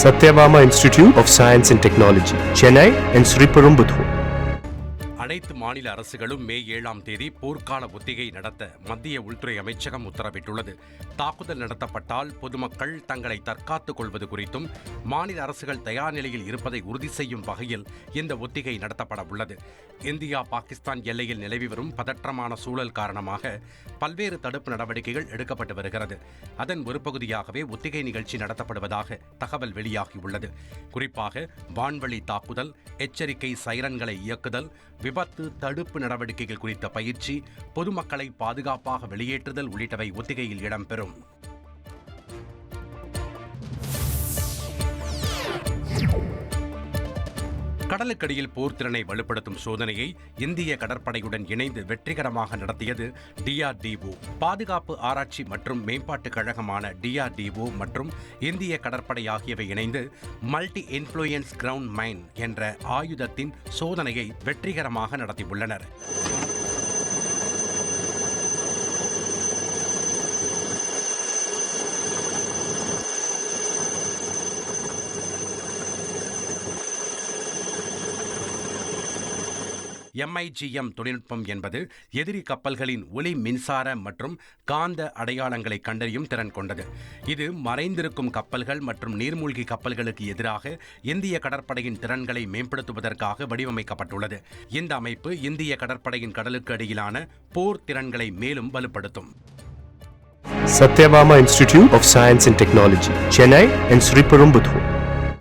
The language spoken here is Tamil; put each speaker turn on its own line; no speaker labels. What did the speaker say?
Satyabama Institute of Science and Technology, Chennai and Sriperumbudur.
அனைத்து மாநில அரசுகளும் மே 7ஆம் தேதி போர்க்கால ஒத்திகை நடத்த மத்திய உள்துறை அமைச்சகம் உத்தரவிட்டுள்ளது. தாக்குதல் நடத்தப்பட்டால் பொதுமக்கள் தங்களை தற்காத்துக் கொள்வது குறித்தும் மாநில அரசுகள் தயார் நிலையில் இருப்பதை உறுதி செய்யும் வகையில் இந்த ஒத்திகை நடத்தப்பட உள்ளது. இந்தியா பாகிஸ்தான் எல்லையில் நிலவி வரும் பதற்றமான சூழல் காரணமாக பல்வேறு தடுப்பு நடவடிக்கைகள் எடுக்கப்பட்டு வருகிறது. அதன் ஒரு பகுதியாகவே ஒத்திகை நிகழ்ச்சி நடத்தப்படுவதாக தகவல் வெளியாகியுள்ளது. குறிப்பாக வான்வழி தாக்குதல், எச்சரிக்கை சைரன்களை இயக்குதல், விபத்து தடுப்பு நடவடிக்கைகள் குறித்த பயிற்சி, பொதுமக்களை பாதுகாப்பாக வெளியேற்றுதல் உள்ளிட்டவை ஒத்திகையில் இடம்பெறும். கடலுக்கடியில் போர்த்திறனை வலுப்படுத்தும் சோதனையை இந்திய கடற்படையுடன் இணைந்து வெற்றிகரமாக நடத்தியது DRDO. பாதுகாப்பு ஆராய்ச்சி மற்றும் மேம்பாட்டுக் கழகமான DRDO மற்றும் இந்திய கடற்படை ஆகியவை இணைந்து மல்டி இன்ஃப்ளூயன்ஸ் கிரவுண்ட் மைன் என்ற ஆயுதத்தின் சோதனையை வெற்றிகரமாக நடத்தியுள்ளனர். MIGM தொழில்நுட்பம் என்பது எதிரி கப்பல்களின் ஒளி மின்சார மற்றும் காந்த அடையாளங்களை கண்டறியும் திறன் கொண்டது. இது மறைந்திருக்கும் கப்பல்கள் மற்றும் நீர்மூழ்கி கப்பல்களுக்கு எதிராக இந்திய கடற்படையின் திறன்களை மேம்படுத்துவதற்காக வடிவமைக்கப்பட்டுள்ளது. இந்த அமைப்பு இந்திய கடற்படையின் கடலுக்கு அடியிலான போர் திறன்களை மேலும் வலுப்படுத்தும்.
Satyabama Institute of Science and Technology, Chennai and Sriperumbudur.